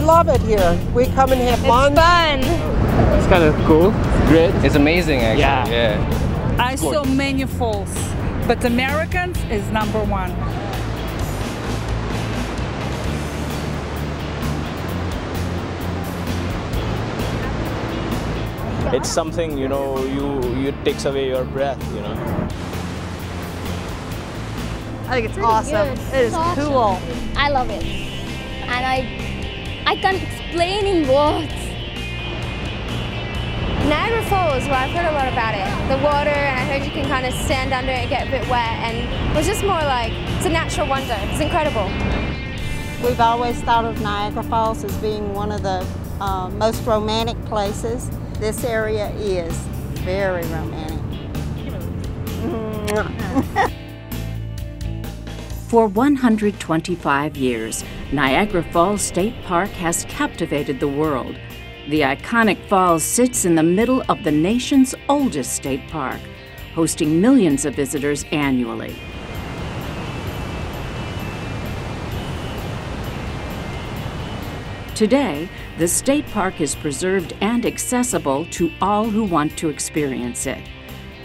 love it here. We come and have lunch. It's fun. It's kind of cool. Great. It's amazing, actually. Yeah. I saw many falls, but Americans is #1. It's something, you know, it takes away your breath, you know. I think it's awesome. It is cool. I love it. And I can't explain in words. Niagara Falls, well, I've heard a lot about it. The water, and I heard you can kind of stand under it and get a bit wet, and it was just more like, it's a natural wonder. It's incredible. We've always thought of Niagara Falls as being one of the most romantic places. This area is very romantic. For 125 years, Niagara Falls State Park has captivated the world. The iconic falls sits in the middle of the nation's oldest state park, hosting millions of visitors annually. Today, the state park is preserved and accessible to all who want to experience it.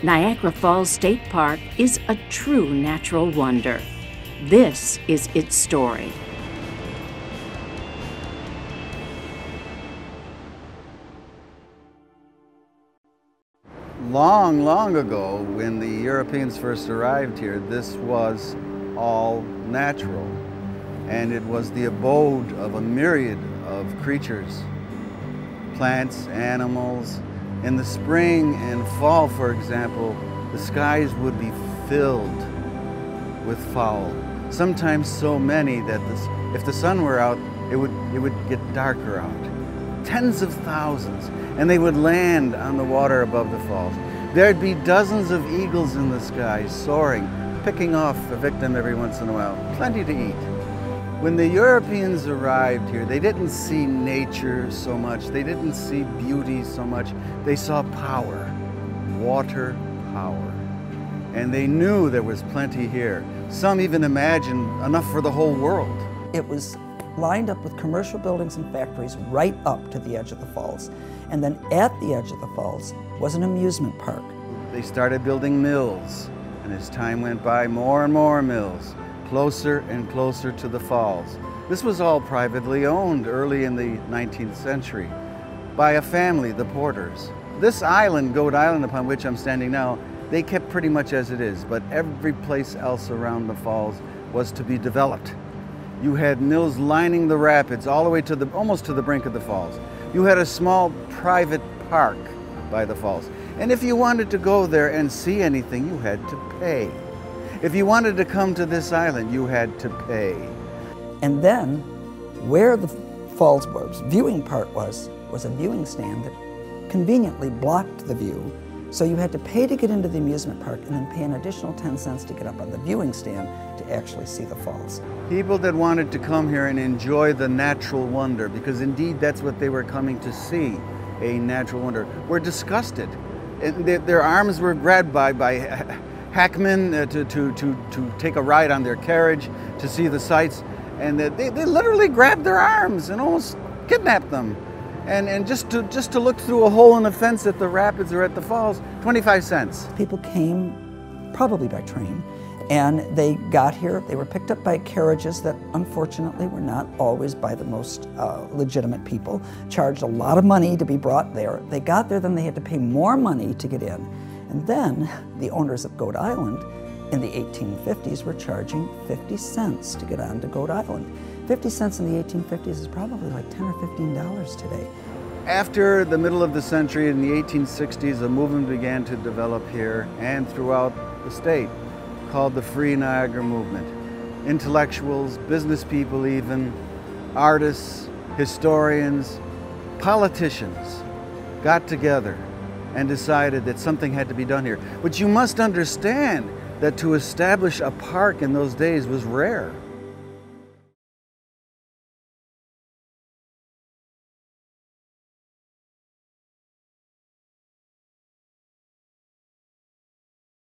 Niagara Falls State Park is a true natural wonder. This is its story. Long, long ago, when the Europeans first arrived here, this was all natural. And it was the abode of a myriad of creatures, plants, animals. In the spring and fall, for example, the skies would be filled with fowl. Sometimes so many that if the sun were out, it would get darker out. Tens of thousands, and they would land on the water above the falls. There'd be dozens of eagles in the sky, soaring, picking off a victim every once in a while. Plenty to eat. When the Europeans arrived here, they didn't see nature so much. They didn't see beauty so much. They saw power, water power. And they knew there was plenty here. Some even imagined enough for the whole world. It was lined up with commercial buildings and factories right up to the edge of the falls. And then at the edge of the falls was an amusement park. They started building mills, and as time went by, more and more mills, closer and closer to the falls. This was all privately owned early in the 19th century by a family, the Porters. This island, Goat Island, upon which I'm standing now, they kept pretty much as it is, but every place else around the falls was to be developed. You had mills lining the rapids all the way to almost to the brink of the falls. You had a small private park by the falls. And if you wanted to go there and see anything, you had to pay. If you wanted to come to this island, you had to pay. And then, where the falls viewing part was a viewing stand that conveniently blocked the view. So you had to pay to get into the amusement park and then pay an additional 10 cents to get up on the viewing stand to actually see the falls. People that wanted to come here and enjoy the natural wonder, because indeed that's what they were coming to see, a natural wonder, were disgusted. And their arms were grabbed by hackmen to take a ride on their carriage to see the sights, and they literally grabbed their arms and almost kidnapped them. And just to look through a hole in the fence at the rapids or at the falls, 25 cents. People came probably by train, and they got here. They were picked up by carriages that unfortunately were not always by the most legitimate people, charged a lot of money to be brought there. They got there, then they had to pay more money to get in. And then the owners of Goat Island in the 1850s were charging 50 cents to get on to Goat Island. 50 cents in the 1850s is probably like $10 or $15 today. After the middle of the century, in the 1860s, a movement began to develop here and throughout the state called the Free Niagara Movement. Intellectuals, business people even, artists, historians, politicians got together and decided that something had to be done here. But you must understand that to establish a park in those days was rare.